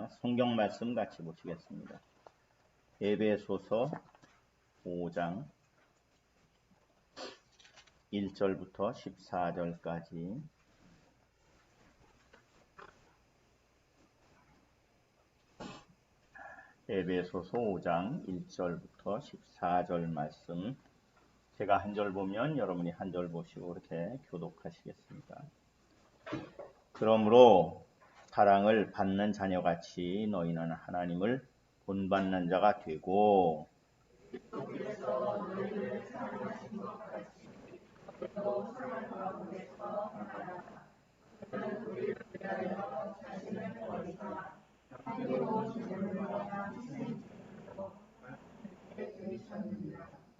성경 말씀 같이 보시겠습니다. 에베소서 5장 1절부터 14절까지 에베소서 5장 1절부터 14절 말씀, 제가 한 절 보면 여러분이 한 절 보시고 그렇게 교독하시겠습니다. 그러므로 사랑을 받는 자녀같이 너희는 하나님을 본받는 자가 되고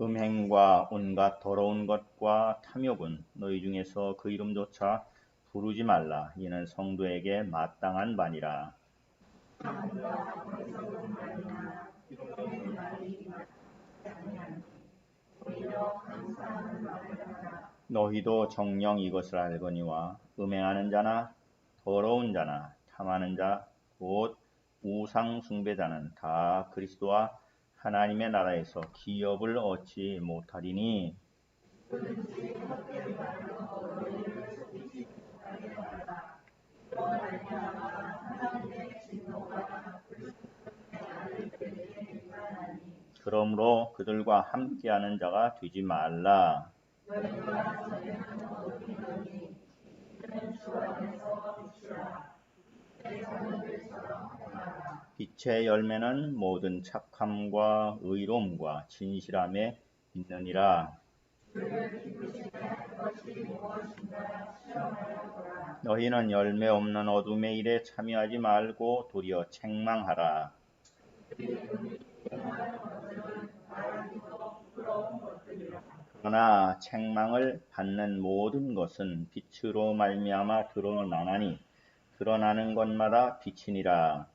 음행과 온갖 더러운 것과 탐욕은 너희 중에서 그 이름조차 부르지 말라. 이는 성도에게 마땅한 바니라. 너희도 정녕 이것을 알거니와 음행하는 자나 더러운 자나 탐하는 자 곧 우상 숭배자는 다 그리스도와 하나님의 나라에서 기업을 얻지 못하리니 그러므로 그들과 함께하는 자가 되지 말라. 빛의 열매는 모든 착함과 의로움과 진실함에 있느니라. 너희는 열매 없는 어둠의 일에 참여하지 말고 도리어 책망하라. 그러나 책망을 받는 모든 것은 빛으로 말미암아 드러나나니 드러나는 것마다 빛이니라.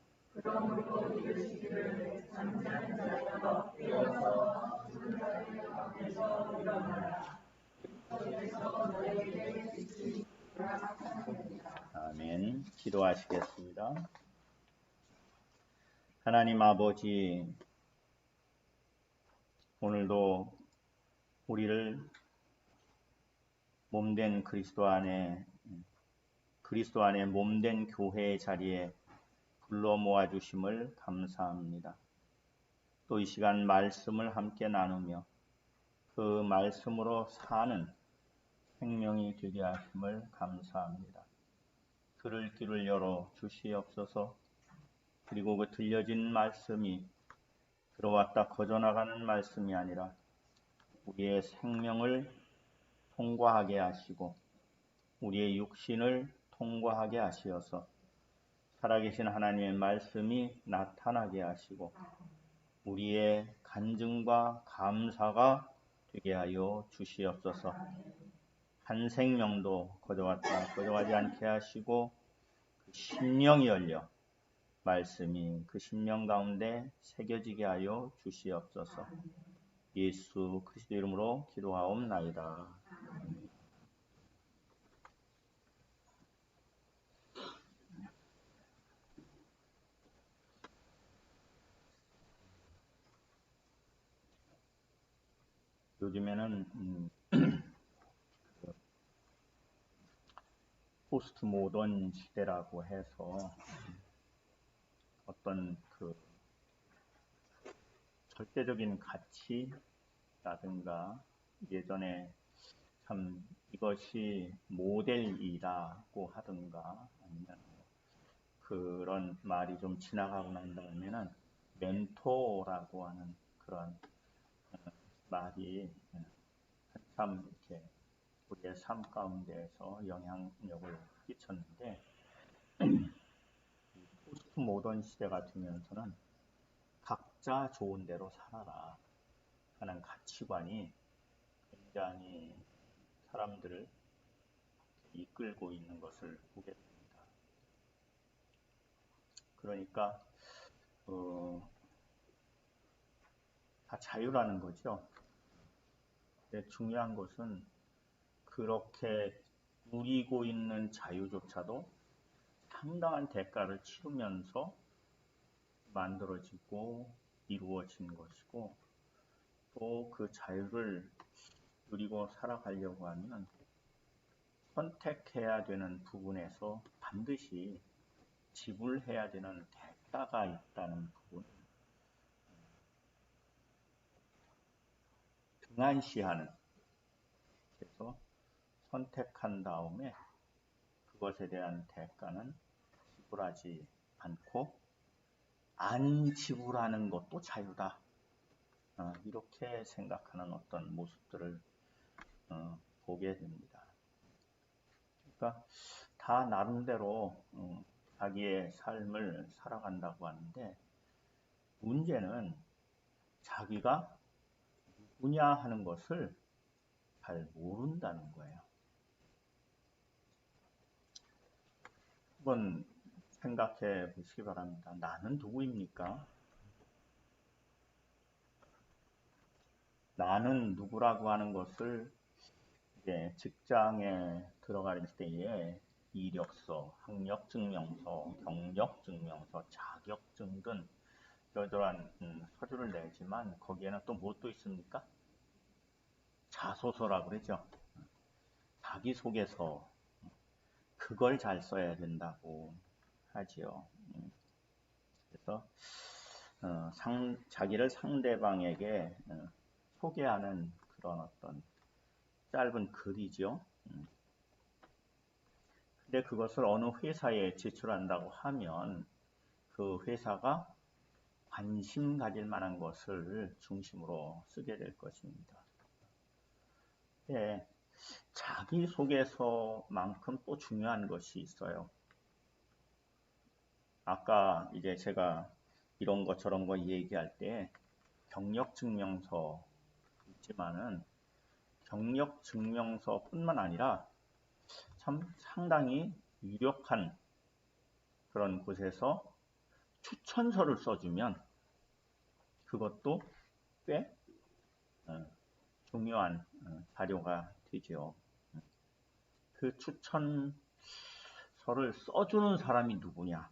아멘. 기도하시겠습니다. 하나님 아버지, 오늘도 우리를 몸된 그리스도 안에 몸된 교회의 자리에 불러 모아 주심을 감사합니다. 또 이 시간 말씀을 함께 나누며 그 말씀으로 사는 생명이 되게 하심을 감사합니다. 들을 귀를 열어 주시옵소서. 그리고 그 들려진 말씀이 들어왔다 거저나가는 말씀이 아니라 우리의 생명을 통과하게 하시고 우리의 육신을 통과하게 하시어서 살아계신 하나님의 말씀이 나타나게 하시고 우리의 간증과 감사가 되게 하여 주시옵소서. 한 생명도 거저왔다 거저가지 않게 하시고 그 심령이 열려 말씀이 그 심령 가운데 새겨지게 하여 주시옵소서. 예수 그리스도 이름으로 기도하옵나이다. 요즘에는 포스트 모던 시대라고 해서 어떤 그 절대적인 가치라든가 예전에 참 이것이 모델이라고 하든가 아니면 그런 말이 좀 지나가고 난 다음에는 멘토라고 하는 그런 말이 한참 이렇게 우리의 삶 가운데에서 영향력을 끼쳤는데 포스트 모던 시대가 되면서는 각자 좋은 대로 살아라 하는 가치관이 굉장히 사람들을 이끌고 있는 것을 보게 됩니다. 그러니까 다 자유라는 거죠. 근데 중요한 것은 그렇게 누리고 있는 자유조차도 상당한 대가를 치르면서 만들어지고 이루어진 것이고, 또 그 자유를 누리고 살아가려고 하면 선택해야 되는 부분에서 반드시 지불해야 되는 대가가 있다는 부분, 등한시하는, 그래서 선택한 다음에 그것에 대한 대가는 지불하지 않고 안 지불하는 것도 자유다. 이렇게 생각하는 어떤 모습들을 보게 됩니다. 그러니까 다 나름대로 자기의 삶을 살아간다고 하는데, 문제는 자기가 누구냐 하는 것을 잘 모른다는 거예요. 한번 생각해 보시기 바랍니다. 나는 누구입니까? 나는 누구라고 하는 것을 이제 직장에 들어갈 때에 이력서, 학력증명서, 경력증명서, 자격증 등 이러저러한 서류를 내지만, 거기에는 또 무엇도 있습니까? 자소서라고 그러죠. 자기소개서, 그걸 잘 써야 된다고 하지요. 그래서 자기를 상대방에게 소개하는 그런 어떤 짧은 글이죠. 근데 그것을 어느 회사에 제출한다고 하면 그 회사가 관심 가질 만한 것을 중심으로 쓰게 될 것입니다. 네, 자기소개서만큼 또 중요한 것이 있어요. 아까 이제 제가 이런 거 저런 거 얘기할 때 경력증명서 있지만은, 경력증명서뿐만 아니라 참 상당히 유력한 그런 곳에서 추천서를 써주면 그것도 꽤 중요한 자료가 되죠. 그 추천서를 써주는 사람이 누구냐?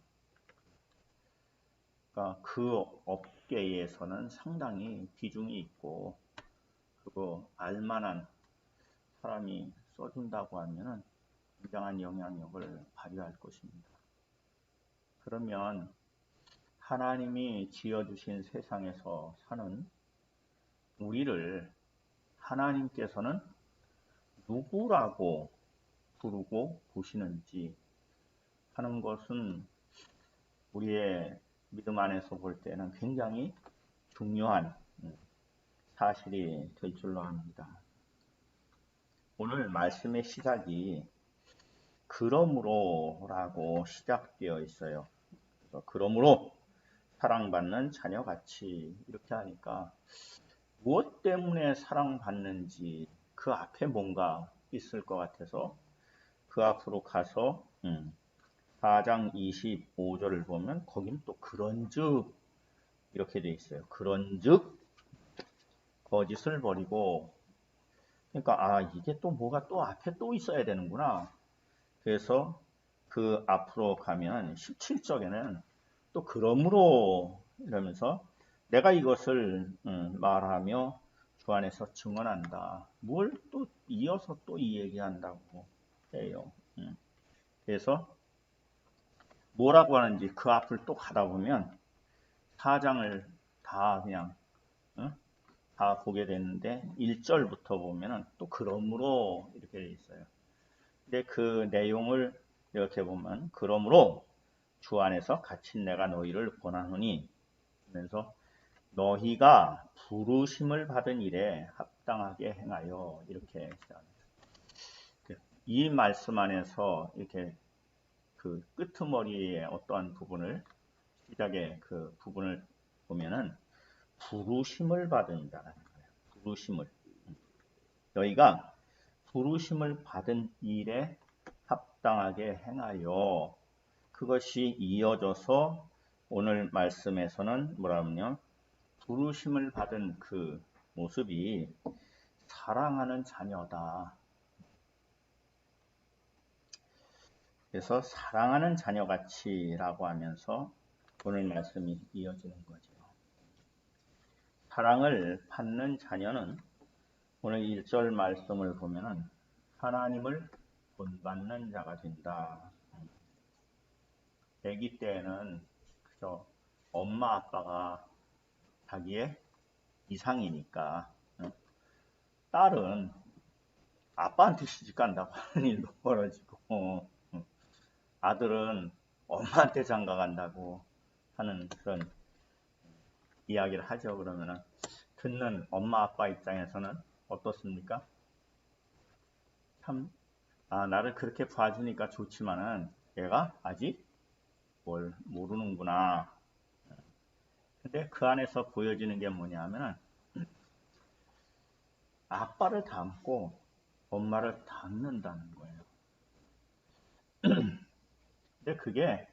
그러니까 그 업계에서는 상당히 비중이 있고, 그거 알만한 사람이 써준다고 하면은 굉장한 영향력을 발휘할 것입니다. 그러면 하나님이 지어주신 세상에서 사는 우리를 하나님께서는 누구라고 부르고 보시는지 하는 것은 우리의 믿음 안에서 볼 때는 굉장히 중요한 사실이 될 줄로 압니다. 오늘 말씀의 시작이 그러므로라고 시작되어 있어요. 그러므로 사랑받는 자녀같이, 이렇게 하니까 무엇 때문에 사랑받는지 그 앞에 뭔가 있을 것 같아서 그 앞으로 가서 4장 25절을 보면 거긴 또 그런즉 이렇게 돼 있어요. 그런즉 거짓을 버리고, 그러니까 이게 또 뭐가 또 앞에 또 있어야 되는구나. 그래서 그 앞으로 가면 17절에는 또 그러므로 이러면서 내가 이것을 말하며 주 안에서 증언한다. 뭘 또 이어서 또 이 얘기한다고 해요. 그래서 뭐라고 하는지 그 앞을 또 가다 보면 4장을 다 그냥 다 보게 되는데 1절부터 보면은 또 그러므로 이렇게 돼 있어요. 근데 그 내용을 이렇게 보면 그러므로 주 안에서 갇힌 내가 너희를 권하노니 하면서 너희가 부르심을 받은 일에 합당하게 행하여, 이렇게 시작합니다. 이 말씀 안에서 이렇게 그 끄트머리의 어떠한 부분을, 시작의 그 부분을 보면은 부르심을 받은다라는 거예요. 부르심을, 너희가 부르심을 받은 일에 합당하게 행하여, 그것이 이어져서 오늘 말씀에서는 뭐라면요, 부르심을 받은 그 모습이 사랑하는 자녀다. 그래서 사랑하는 자녀같이라고 하면서 오늘 말씀이 이어지는 거죠. 사랑을 받는 자녀는 오늘 1절 말씀을 보면은 하나님을 본받는 자가 된다. 아기 때에는 그저 엄마 아빠가 자기의 이상이니까 딸은 아빠한테 시집간다고 하는 일도 벌어지고 아들은 엄마한테 장가간다고 하는 그런 이야기를 하죠. 그러면은 듣는 엄마 아빠 입장에서는 어떻습니까? 참 나를 그렇게 봐주니까 좋지만은 얘가 아직 뭘 모르는구나. 근데 그 안에서 보여지는 게 뭐냐면은 아빠를 닮고 엄마를 닮는다는 거예요. 근데 그게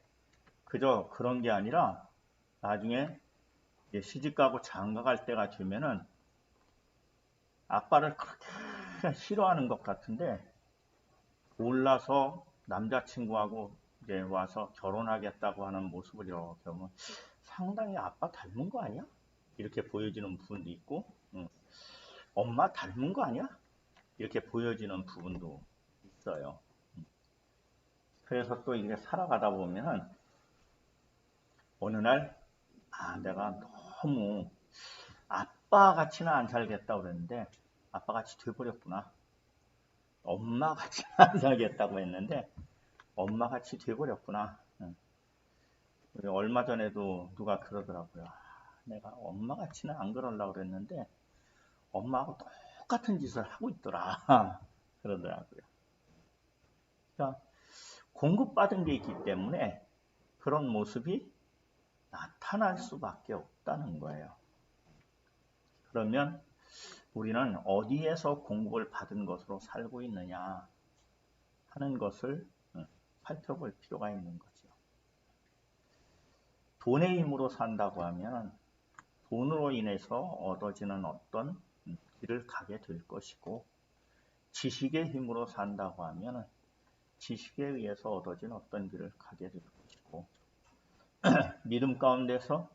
그저 그런 게 아니라 나중에 시집가고 장가갈 때가 되면은 아빠를 그렇게 싫어하는 것 같은데 올라서 남자친구하고 이제 와서 결혼하겠다고 하는 모습을 이렇게 보면 상당히 아빠 닮은 거 아니야? 이렇게 보여지는 부분도 있고 엄마 닮은 거 아니야? 이렇게 보여지는 부분도 있어요. 그래서 또 이게 살아가다 보면은 어느 날 내가 너무 아빠 같이는 안 살겠다고 그랬는데 아빠 같이 돼버렸구나. 엄마 같이는 안 살겠다고 했는데 엄마 같이 돼버렸구나. 얼마 전에도 누가 그러더라고요. 내가 엄마 같이는 안 그러려고 그랬는데 엄마하고 똑같은 짓을 하고 있더라. 그러더라고요. 그러니까 공급받은 게 있기 때문에 그런 모습이 나타날 수밖에 없다는 거예요. 그러면 우리는 어디에서 공급을 받은 것으로 살고 있느냐 하는 것을 살펴볼 필요가 있는 거죠. 돈의 힘으로 산다고 하면 돈으로 인해서 얻어지는 어떤 길을 가게 될 것이고, 지식의 힘으로 산다고 하면 지식에 의해서 얻어진 어떤 길을 가게 될 것이고, 믿음 가운데서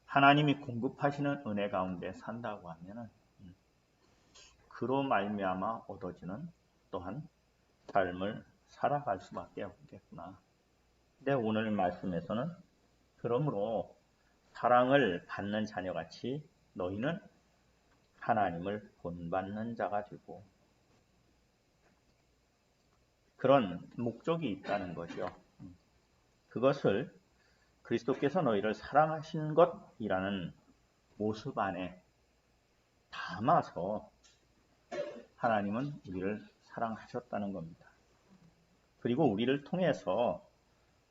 하나님이 공급하시는 은혜 가운데 산다고 하면 그로 말미암아 얻어지는 또한 삶을 살아갈 수밖에 없겠구나. 근데 오늘 말씀에서는 그러므로 사랑을 받는 자녀같이 너희는 하나님을 본받는 자가 되고, 그런 목적이 있다는 거죠. 그것을 그리스도께서 너희를 사랑하신 것이라는 모습 안에 담아서 하나님은 우리를 사랑하셨다는 겁니다. 그리고 우리를 통해서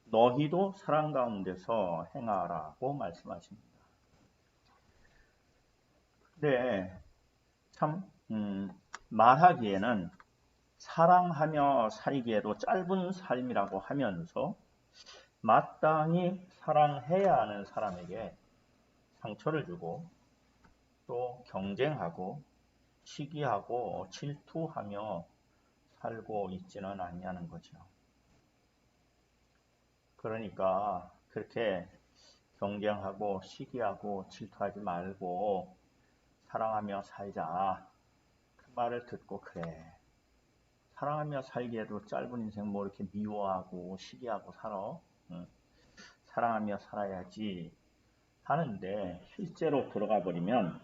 너희도 사랑 가운데서 행하라고 말씀하십니다. 근데 참 말하기에는 사랑하며 살기에도 짧은 삶이라고 하면서 마땅히 사랑해야 하는 사람에게 상처를 주고 또 경쟁하고 시기하고 질투하며 살고 있지는 않냐는 거죠. 그러니까 그렇게 경쟁하고 시기하고 질투하지 말고 사랑하며 살자. 그 말을 듣고 그래. 사랑하며 살기에도 짧은 인생 뭐 이렇게 미워하고 시기하고 살아. 사랑하며 살아야지 하는데 실제로 들어가 버리면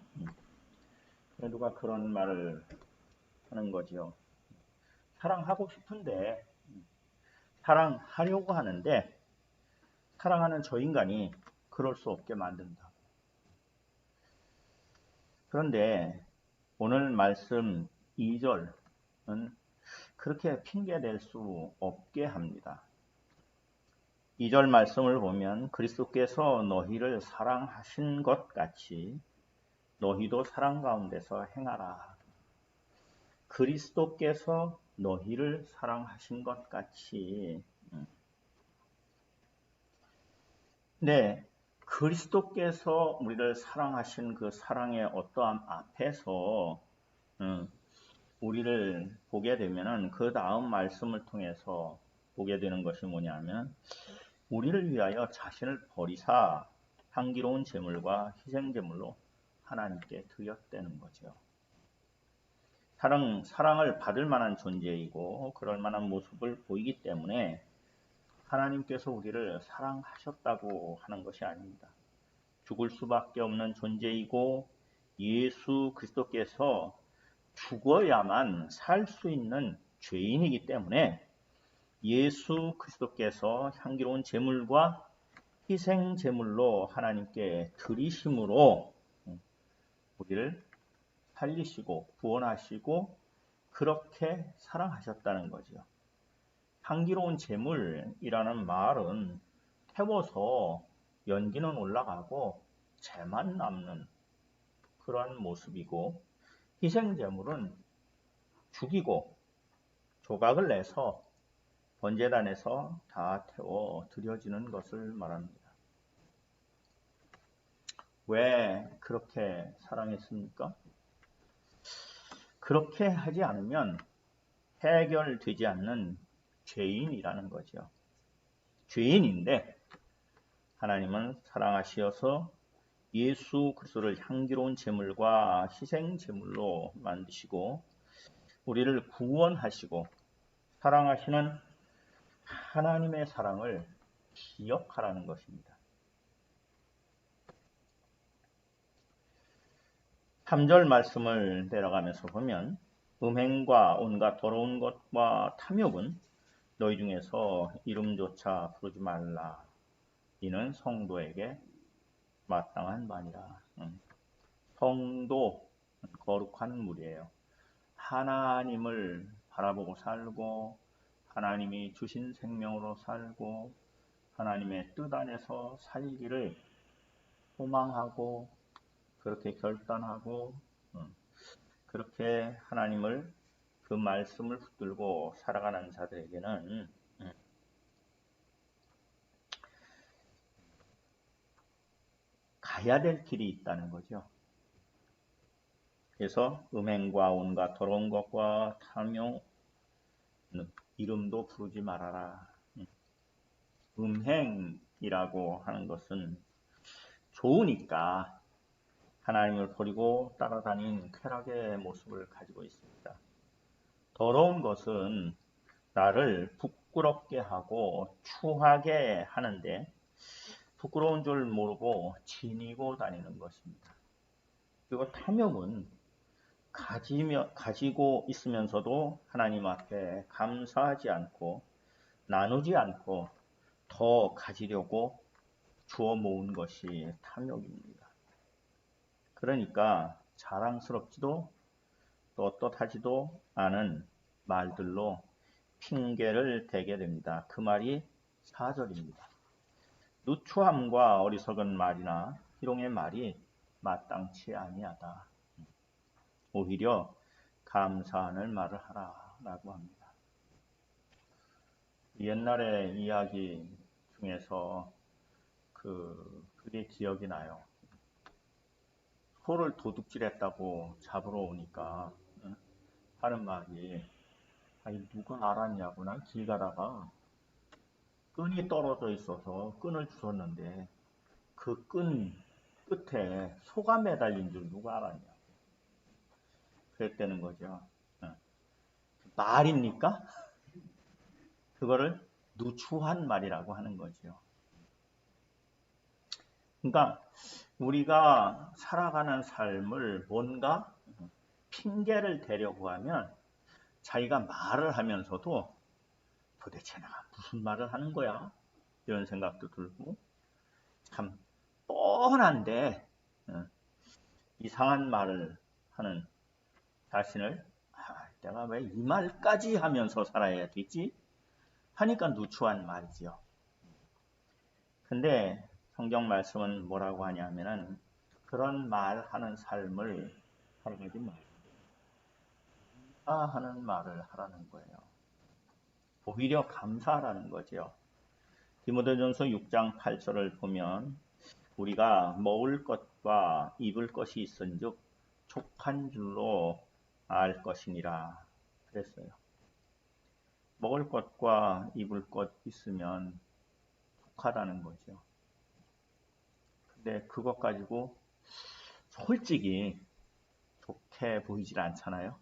누가 그런 말을 하는 거죠. 사랑하고 싶은데 사랑하려고 하는데 사랑하는 저 인간이 그럴 수 없게 만든다. 그런데 오늘 말씀 2절은 그렇게 핑계댈 수 없게 합니다. 2절 말씀을 보면 그리스도께서 너희를 사랑하신 것 같이 너희도 사랑 가운데서 행하라. 그리스도께서 너희를 사랑하신 것 같이. 네, 그리스도께서 우리를 사랑하신 그 사랑의 어떠함 앞에서 우리를 보게 되면은 그 다음 말씀을 통해서 보게 되는 것이 뭐냐면 우리를 위하여 자신을 버리사 향기로운 제물과 희생제물로 하나님께 드렸다는 거죠. 사랑을 받을 만한 존재이고 그럴 만한 모습을 보이기 때문에 하나님께서 우리를 사랑하셨다고 하는 것이 아닙니다. 죽을 수밖에 없는 존재이고 예수 그리스도께서 죽어야만 살 수 있는 죄인이기 때문에 예수 그리스도께서 향기로운 제물과 희생 제물로 하나님께 드리심으로 우리를 살리시고 구원하시고 그렇게 사랑하셨다는 거죠. 향기로운 제물이라는 말은 태워서 연기는 올라가고 재만 남는 그런 모습이고, 희생 제물은 죽이고 조각을 내서 번제단에서 다 태워 드려지는 것을 말합니다. 왜 그렇게 사랑했습니까? 그렇게 하지 않으면 해결되지 않는 죄인이라는 거죠. 죄인인데 하나님은 사랑하시어서 예수 그리스도를 향기로운 제물과 희생 제물로 만드시고 우리를 구원하시고 사랑하시는 하나님의 사랑을 기억하라는 것입니다. 3절 말씀을 내려가면서 보면 음행과 온갖 더러운 것과 탐욕은 너희 중에서 이름조차 부르지 말라. 이는 성도에게 마땅한 말이라. 성도, 거룩한 무리예요. 하나님을 바라보고 살고 하나님이 주신 생명으로 살고 하나님의 뜻 안에서 살기를 소망하고 그렇게 결단하고 그렇게 하나님을 그 말씀을 붙들고 살아가는 자들에게는 가야 될 길이 있다는 거죠. 그래서 음행과 온갖 더러운 것과 탐욕 이름도 부르지 말아라. 음행이라고 하는 것은 좋으니까 하나님을 버리고 따라다닌 쾌락의 모습을 가지고 있습니다. 더러운 것은 나를 부끄럽게 하고 추하게 하는데 부끄러운 줄 모르고 지니고 다니는 것입니다. 그리고 탐욕은 가지고 있으면서도 하나님 앞에 감사하지 않고 나누지 않고 더 가지려고 주워 모은 것이 탐욕입니다. 그러니까 자랑스럽지도 떳떳하지도 않은 말들로 핑계를 대게 됩니다. 그 말이 4절입니다. 누추함과 어리석은 말이나 희롱의 말이 마땅치 아니하다. 오히려 감사하는 말을 하라라고 합니다. 옛날의 이야기 중에서 그게 기억이 나요. 소를 도둑질했다고 잡으러 오니까 하는 말이 아니 누가 알았냐고 난 길 가다가 끈이 떨어져 있어서 끈을 주웠는데 그 끈 끝에 소가 매달린 줄 누가 알았냐고 그랬다는 거죠. 말입니까? 그거를 누추한 말이라고 하는 거죠. 그러니까 우리가 살아가는 삶을 뭔가 핑계를 대려고 하면 자기가 말을 하면서도 도대체 내가 무슨 말을 하는 거야? 이런 생각도 들고 참 뻔한데 이상한 말을 하는 자신을 내가 왜 이 말까지 하면서 살아야 되지? 하니까 누추한 말이죠. 근데 성경 말씀은 뭐라고 하냐면은 그런 말하는 삶을 살아가지 말고 감사하는 말을 하라는 거예요. 오히려 감사하라는 거죠. 디모데전서 6장 8절을 보면 우리가 먹을 것과 입을 것이 있은즉 족한 줄로 알 것이니라 그랬어요. 먹을 것과 입을 것 있으면 독하다는 거죠. 근데 그것 가지고 솔직히 좋게 보이질 않잖아요.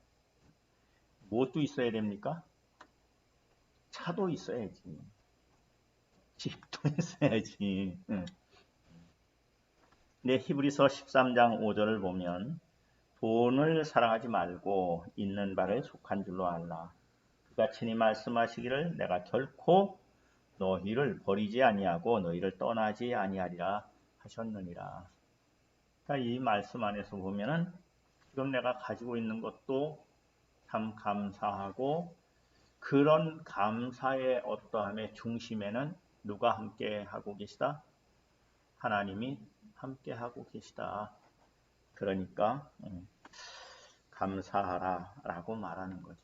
무엇도 있어야 됩니까? 차도 있어야지. 집도 있어야지. 응. 근데 히브리서 13장 5절을 보면 돈을 사랑하지 말고 있는 바를 속한 줄로 알라. 그가 친히 말씀하시기를 내가 결코 너희를 버리지 아니하고 너희를 떠나지 아니하리라 하셨느니라. 그러니까 이 말씀 안에서 보면은 지금 내가 가지고 있는 것도 참 감사하고 그런 감사의 어떠함의 중심에는 누가 함께 하고 계시다? 하나님이 함께 하고 계시다. 그러니까 감사하라 라고 말하는 거죠.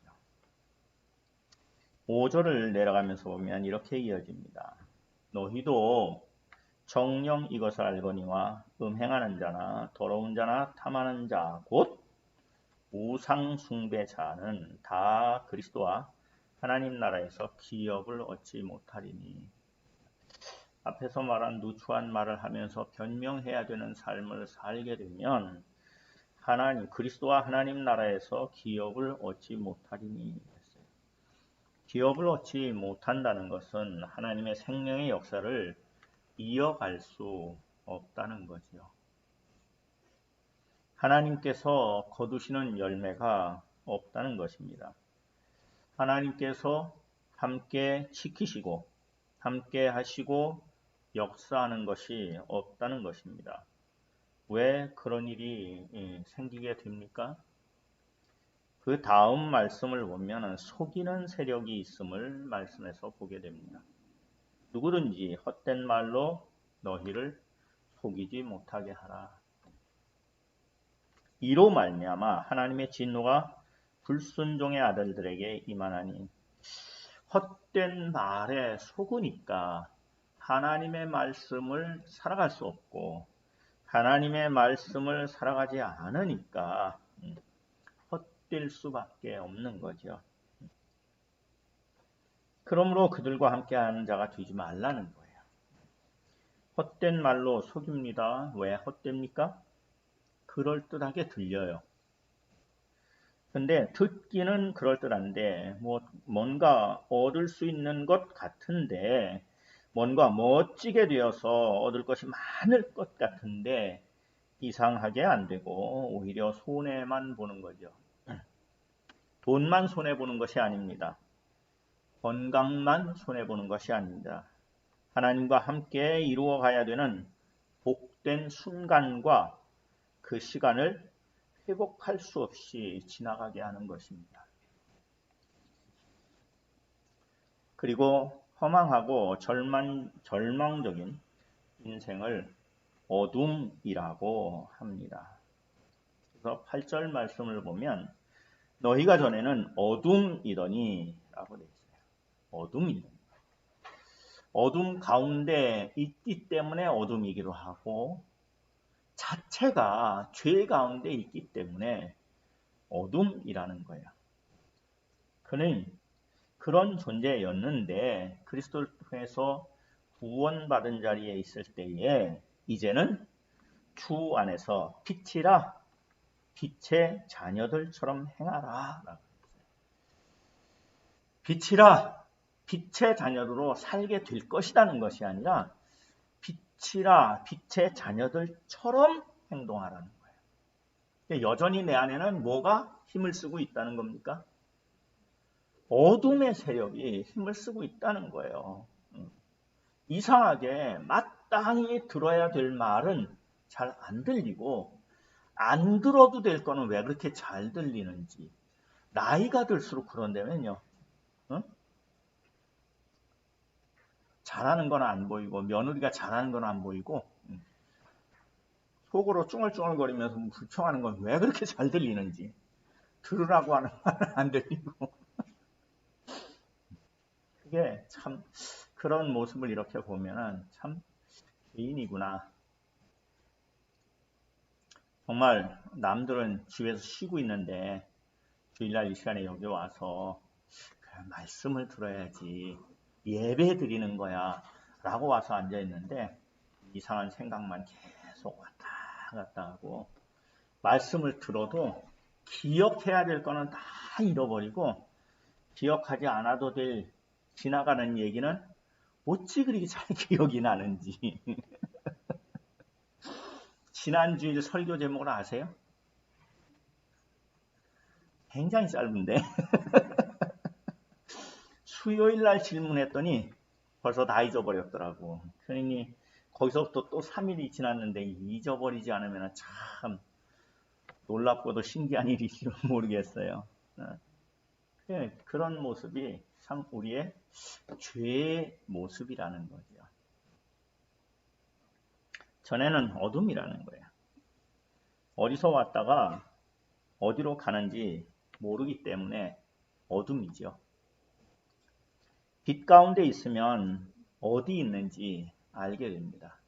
5절을 내려가면서 보면 이렇게 이어집니다. 너희도 정녕 이것을 알거니와 음행하는 자나 더러운 자나 탐하는 자 곧 우상 숭배자는 다 그리스도와 하나님 나라에서 기업을 얻지 못하리니. 앞에서 말한 누추한 말을 하면서 변명해야 되는 삶을 살게 되면 그리스도와 하나님 나라에서 기업을 얻지 못하리니. 기업을 얻지 못한다는 것은 하나님의 생명의 역사를 이어갈 수 없다는 거죠. 하나님께서 거두시는 열매가 없다는 것입니다. 하나님께서 함께 지키시고 함께 하시고 역사하는 것이 없다는 것입니다. 왜 그런 일이 생기게 됩니까? 그 다음 말씀을 보면 속이는 세력이 있음을 말씀에서 보게 됩니다. 누구든지 헛된 말로 너희를 속이지 못하게 하라. 이로 말미암아 하나님의 진노가 불순종의 아들들에게 임하나니. 헛된 말에 속으니까 하나님의 말씀을 살아갈 수 없고 하나님의 말씀을 살아가지 않으니까 헛될 수밖에 없는 거죠. 그러므로 그들과 함께하는 자가 되지 말라는 거예요. 헛된 말로 속입니다. 왜 헛됩니까? 그럴듯하게 들려요. 근데 듣기는 그럴듯한데 뭔가 얻을 수 있는 것 같은데 뭔가 멋지게 되어서 얻을 것이 많을 것 같은데 이상하게 안 되고 오히려 손해만 보는 거죠. 돈만 손해보는 것이 아닙니다. 건강만 손해보는 것이 아닙니다. 하나님과 함께 이루어가야 되는 복된 순간과 그 시간을 회복할 수 없이 지나가게 하는 것입니다. 그리고 허망하고 절망적인 인생을 어둠이라고 합니다. 그래서 8절 말씀을 보면 너희가 전에는 어둠이더니 라고 되어 있어요. 어둠이더니. 어둠 가운데 있기 때문에 어둠이기도 하고 자체가 죄 가운데 있기 때문에 어둠이라는 거예요. 그는 그런 존재였는데 그리스도를 통해서 구원받은 자리에 있을 때에 이제는 주 안에서 빛이라 빛의 자녀들처럼 행하라. 빛이라 빛의 자녀로 살게 될 것이라는 것이 아니라 빛이라 빛의 자녀들처럼 행동하라는 거예요. 여전히 내 안에는 뭐가 힘을 쓰고 있다는 겁니까? 어둠의 세력이 힘을 쓰고 있다는 거예요. 이상하게 마땅히 들어야 될 말은 잘 안 들리고 안 들어도 될 거는 왜 그렇게 잘 들리는지. 나이가 들수록 그런다면요. 잘하는 건 안 보이고 며느리가 잘하는 건 안 보이고 속으로 쭝얼쭝얼거리면서 불평하는 건 왜 그렇게 잘 들리는지. 들으라고 하는 말은 안 들리고. 그게 참 그런 모습을 이렇게 보면은 참 개인이구나. 정말 남들은 집에서 쉬고 있는데 주일날 이 시간에 여기 와서 말씀을 들어야지 예배 드리는 거야 라고 와서 앉아있는데 이상한 생각만 계속 왔다 갔다 하고 말씀을 들어도 기억해야 될 거는 다 잃어버리고 기억하지 않아도 될 지나가는 얘기는 어찌 그렇게 잘 기억이 나는지. 지난주일 설교 제목을 아세요? 굉장히 짧은데 수요일 날 질문했더니 벌써 다 잊어버렸더라고. 그러니 거기서부터 또 3일이 지났는데 잊어버리지 않으면 참 놀랍고도 신기한 일일지 모르겠어요. 그런 모습이 참 우리의 죄의 모습이라는 거죠. 전에는 어둠이라는 거예요. 어디서 왔다가 어디로 가는지 모르기 때문에 어둠이죠. 빛 가운데 있으면 어디 있는지 알게 됩니다.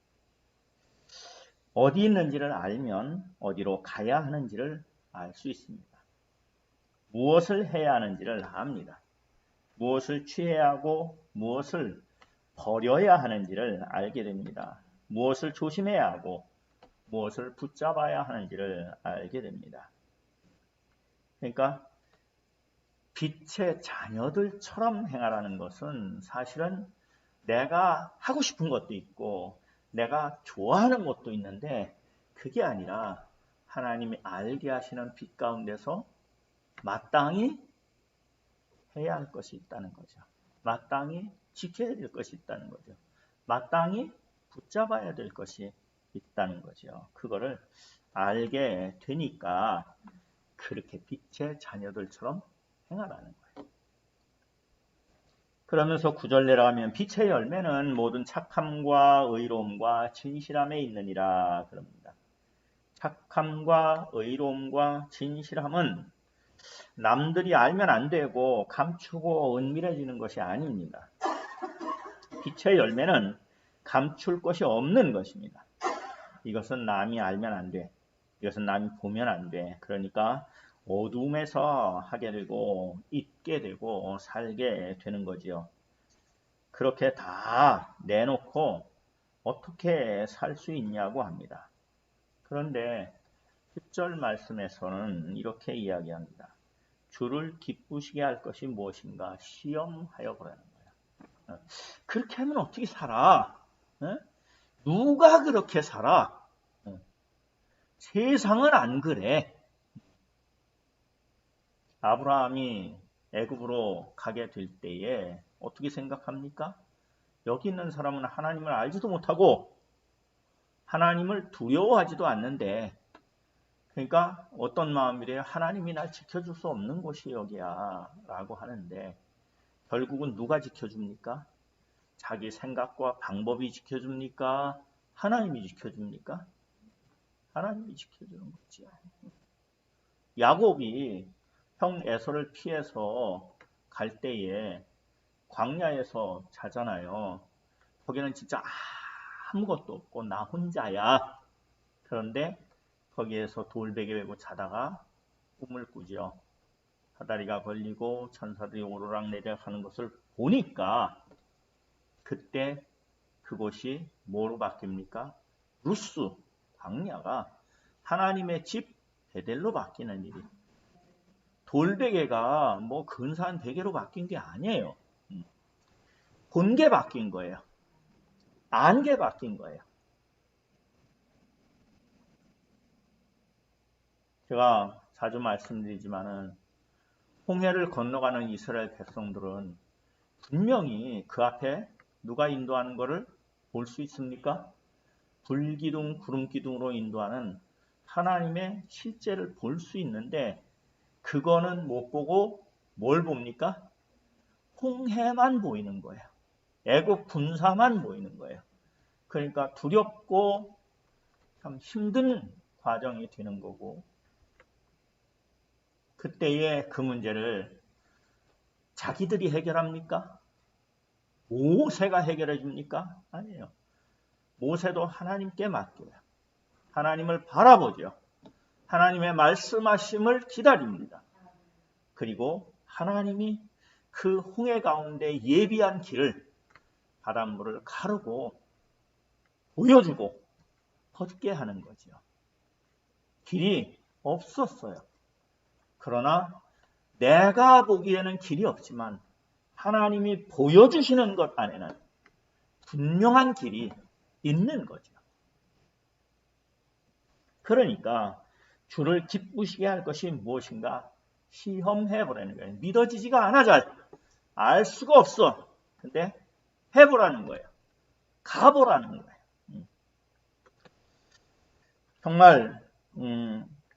어디 있는지를 알면 어디로 가야 하는지를 알 수 있습니다. 무엇을 해야 하는지를 압니다. 무엇을 취해야 하고 무엇을 버려야 하는지를 알게 됩니다. 무엇을 조심해야 하고 무엇을 붙잡아야 하는지를 알게 됩니다. 그러니까 빛의 자녀들처럼 행하라는 것은 사실은 내가 하고 싶은 것도 있고 내가 좋아하는 것도 있는데 그게 아니라 하나님이 알게 하시는 빛 가운데서 마땅히 해야 할 것이 있다는 거죠. 마땅히 지켜야 될 것이 있다는 거죠. 마땅히 붙잡아야 될 것이 있다는 거죠. 그거를 알게 되니까 그렇게 빛의 자녀들처럼 행하라는 거예요. 그러면서 9절 내려가면 빛의 열매는 모든 착함과 의로움과 진실함에 있느니라 그럽니다. 착함과 의로움과 진실함은 남들이 알면 안 되고 감추고 은밀해지는 것이 아닙니다. 빛의 열매는 감출 것이 없는 것입니다. 이것은 남이 알면 안 돼. 이것은 남이 보면 안 돼. 그러니까 어둠에서 하게 되고 있게 되고 살게 되는 거지요. 그렇게 다 내놓고 어떻게 살 수 있냐고 합니다. 그런데 10절 말씀에서는 이렇게 이야기합니다. 주를 기쁘시게 할 것이 무엇인가 시험하여 보라는 거야. 그렇게 하면 어떻게 살아? 누가 그렇게 살아? 세상은 안 그래. 아브라함이 애굽으로 가게 될 때에 어떻게 생각합니까? 여기 있는 사람은 하나님을 알지도 못하고 하나님을 두려워하지도 않는데 그러니까 어떤 마음이래요? 하나님이 날 지켜줄 수 없는 곳이 여기야 라고 하는데 결국은 누가 지켜줍니까? 자기 생각과 방법이 지켜줍니까? 하나님이 지켜줍니까? 하나님이 지켜주는 거지. 야곱이 형 에서를 피해서 갈 때에 광야에서 자잖아요. 거기는 진짜 아무것도 없고 나 혼자야. 그런데 거기에서 돌베개 메고 자다가 꿈을 꾸죠. 사다리가 걸리고 천사들이 오르락내리락 하는 것을 보니까 그때 그곳이 뭐로 바뀝니까? 루스, 광야가 하나님의 집 베델로 바뀌는 일이. 돌베개가 뭐 근사한 베개로 바뀐 게 아니에요. 본 게 바뀐 거예요. 안 게 바뀐 거예요. 제가 자주 말씀드리지만은 홍해를 건너가는 이스라엘 백성들은 분명히 그 앞에 누가 인도하는 것을 볼 수 있습니까? 불기둥, 구름기둥으로 인도하는 하나님의 실제를 볼 수 있는데 그거는 못 보고 뭘 봅니까? 홍해만 보이는 거예요. 애국 군사만 보이는 거예요. 그러니까 두렵고 참 힘든 과정이 되는 거고 그때에 그 문제를 자기들이 해결합니까? 모세가 해결해 줍니까? 아니에요. 모세도 하나님께 맡겨요. 하나님을 바라보죠. 하나님의 말씀하심을 기다립니다. 그리고 하나님이 그 홍해 가운데 예비한 길을 바닷물을 가르고 보여주고 걷게 하는 거죠. 길이 없었어요. 그러나 내가 보기에는 길이 없지만 하나님이 보여주시는 것 안에는 분명한 길이 있는 거죠. 그러니까 주를 기쁘시게 할 것이 무엇인가 시험해보라는 거예요. 믿어지지가 않아. 잘 알 수가 없어. 근데 해보라는 거예요. 가보라는 거예요. 정말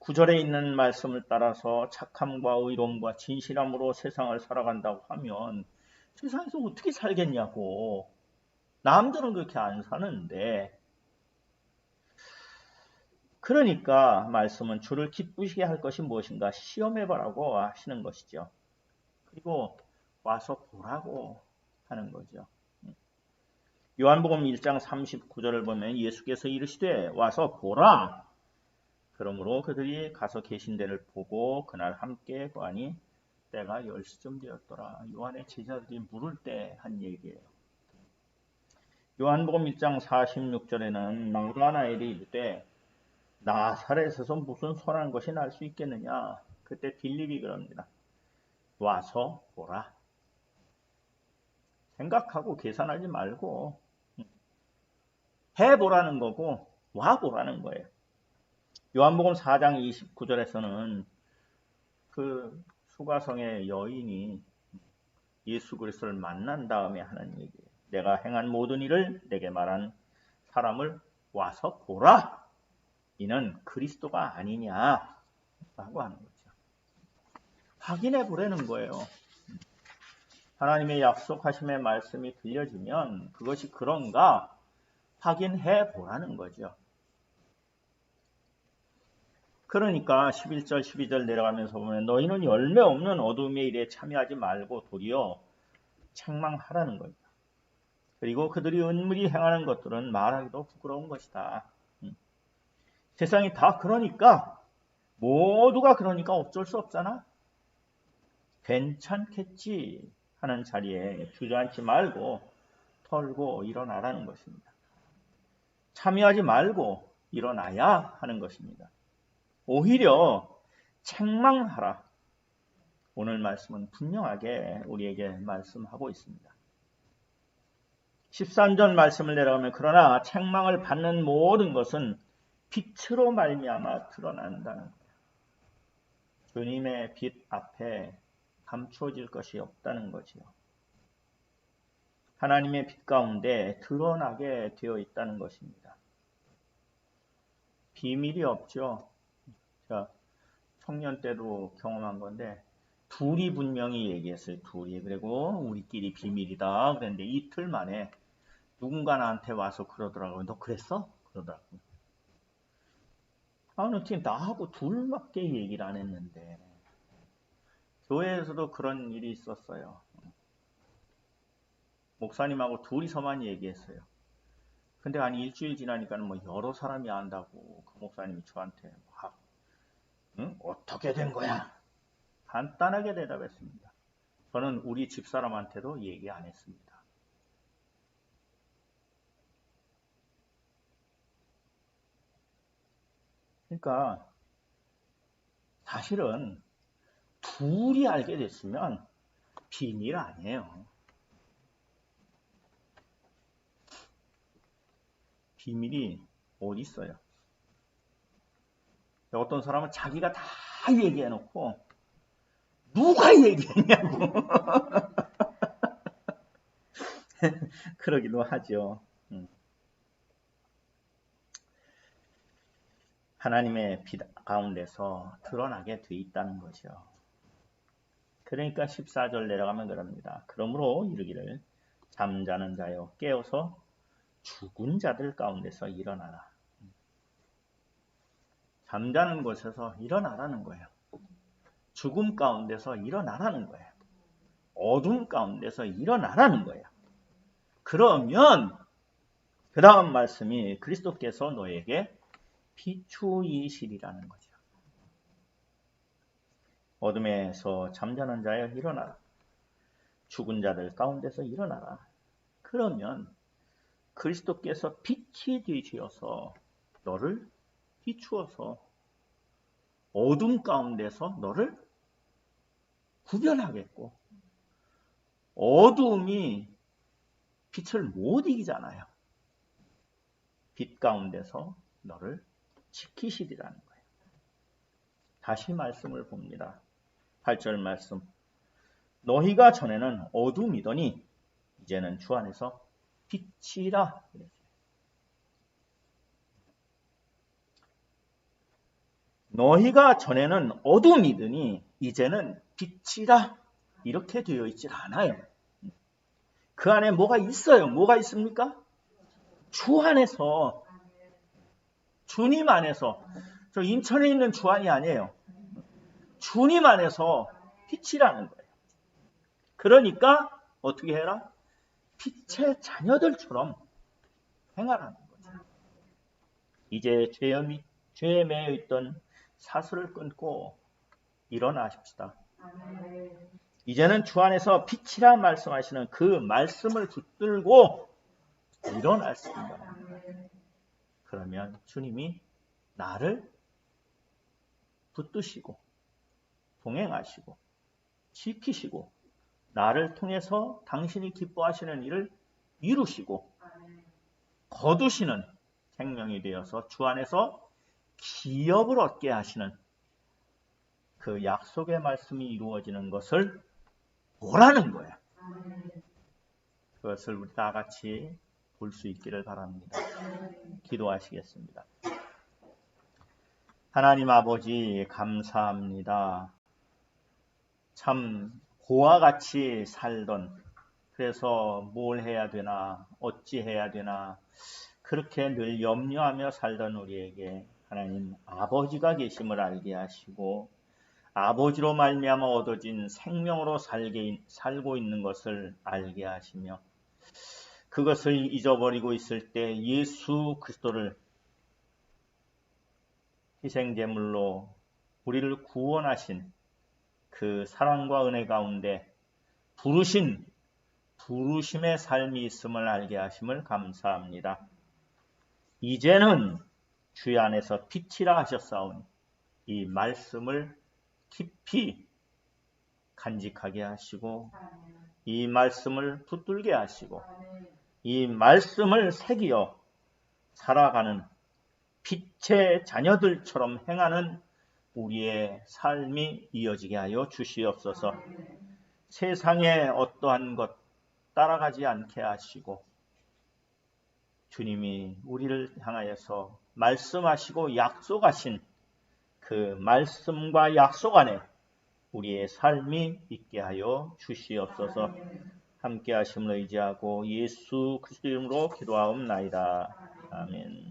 9절에 있는 말씀을 따라서 착함과 의로움과 진실함으로 세상을 살아간다고 하면 세상에서 어떻게 살겠냐고. 남들은 그렇게 안 사는데. 그러니까 말씀은 주를 기쁘시게 할 것이 무엇인가 시험해보라고 하시는 것이죠. 그리고 와서 보라고 하는 거죠. 요한복음 1장 39절을 보면 예수께서 이르시되 와서 보라. 그러므로 그들이 가서 계신 데를 보고 그날 함께 보아니 때가 10시쯤 되었더라. 요한의 제자들이 물을 때 한 얘기예요. 요한복음 1장 46절에는 나다나엘이 이르되 나사렛에서 무슨 선한 것이 날 수 있겠느냐. 그때 빌립이 그럽니다. 와서 보라. 생각하고 계산하지 말고 해보라는 거고 와보라는 거예요. 요한복음 4장 29절에서는 그 수가성의 여인이 예수 그리스도를 만난 다음에 하는 얘기예요. 내가 행한 모든 일을 내게 말한 사람을 와서 보라. 이는 그리스도가 아니냐 라고 하는 거죠. 확인해 보라는 거예요. 하나님의 약속하심의 말씀이 들려지면 그것이 그런가 확인해 보라는 거죠. 그러니까 11절 12절 내려가면서 보면 너희는 열매 없는 어둠의 일에 참여하지 말고 도리어 책망하라는 거죠. 그리고 그들이 은밀히 행하는 것들은 말하기도 부끄러운 것이다. 세상이 다 그러니까 모두가 그러니까 어쩔 수 없잖아. 괜찮겠지 하는 자리에 주저앉지 말고 털고 일어나라는 것입니다. 참여하지 말고 일어나야 하는 것입니다. 오히려 책망하라. 오늘 말씀은 분명하게 우리에게 말씀하고 있습니다. 13절 말씀을 내려가면 그러나 책망을 받는 모든 것은 빛으로 말미암아 드러난다는 거예요. 주님의 빛 앞에 감추어질 것이 없다는 거지요. 하나님의 빛 가운데 드러나게 되어 있다는 것입니다. 비밀이 없죠. 자, 청년 때도 경험한 건데 둘이 분명히 얘기했어요. 둘이. 그리고 우리끼리 비밀이다. 그랬는데 이틀 만에 누군가 나한테 와서 그러더라고요. 너 그랬어? 그러더라고요. 어떻게 나하고 둘밖에 얘기를 안 했는데. 교회에서도 그런 일이 있었어요. 목사님하고 둘이서만 얘기했어요. 근데 한 일주일 지나니까는 뭐 여러 사람이 안다고 그 목사님이 저한테 막 어떻게 된 거야? 간단하게 대답했습니다. 저는 우리 집사람한테도 얘기 안 했습니다. 그러니까 사실은 둘이 알게 됐으면 비밀 아니에요. 비밀이 어디 있어요? 어떤 사람은 자기가 다 얘기해놓고 누가 얘기했냐고 그러기도 하죠. 하나님의 빛 가운데서 드러나게 돼 있다는 거죠. 그러니까 14절 내려가면 그럽니다. 그러므로 이르기를 잠자는 자여 깨어서 죽은 자들 가운데서 일어나라. 잠자는 곳에서 일어나라는 거예요. 죽음 가운데서 일어나라는 거예요. 어둠 가운데서 일어나라는 거예요. 그러면 그 다음 말씀이 그리스도께서 너에게 비추이시리라는 거죠. 어둠에서 잠자는 자여 일어나라. 죽은 자들 가운데서 일어나라. 그러면 그리스도께서 빛이 되시어서 너를 비추어서 어둠 가운데서 너를 구별하겠고, 어둠이 빛을 못 이기잖아요. 빛 가운데서 너를 지키시리라는 거예요. 다시 말씀을 봅니다. 8절 말씀. 너희가 전에는 어둠이더니 이제는 주 안에서 빛이라. 너희가 전에는 어둠이더니 이제는 빛이라. 이렇게 되어 있질 않아요. 그 안에 뭐가 있어요? 뭐가 있습니까? 주 안에서, 주님 안에서. 저 인천에 있는 주안이 아니에요. 주님 안에서 빛이라는 거예요. 그러니까 어떻게 해라? 빛의 자녀들처럼 행하라는 거죠. 이제 죄에 매여 있던 사슬을 끊고 일어나십시다. 이제는 주 안에서 빛이라 말씀하시는 그 말씀을 붙들고 일어날 수 있는 거예요. 그러면 주님이 나를 붙드시고 동행하시고 지키시고 나를 통해서 당신이 기뻐하시는 일을 이루시고 거두시는 생명이 되어서 주 안에서 기업을 얻게 하시는 그 약속의 말씀이 이루어지는 것을 보라는 거야. 그것을 우리 다 같이 볼 수 있기를 바랍니다. 기도하시겠습니다. 하나님 아버지 감사합니다. 참 고와 같이 살던, 그래서 뭘 해야 되나 어찌 해야 되나 그렇게 늘 염려하며 살던 우리에게 하나님 아버지가 계심을 알게 하시고 아버지로 말미암아 얻어진 생명으로 살고 있는 것을 알게 하시며 그것을 잊어버리고 있을 때 예수 그리스도를 희생제물로 우리를 구원하신 그 사랑과 은혜 가운데 부르심의 삶이 있음을 알게 하심을 감사합니다. 이제는 주의 안에서 빛이라 하셨사오니 이 말씀을 깊이 간직하게 하시고 이 말씀을 붙들게 하시고 이 말씀을 새기어 살아가는 빛의 자녀들처럼 행하는 우리의 삶이 이어지게 하여 주시옵소서. 세상에 어떠한 것 따라가지 않게 하시고 주님이 우리를 향하여서 말씀하시고 약속하신 그 말씀과 약속 안에 우리의 삶이 있게 하여 주시옵소서. 함께 하심을 의지하고 예수 그리스도 이름으로 기도하옵나이다. 아멘.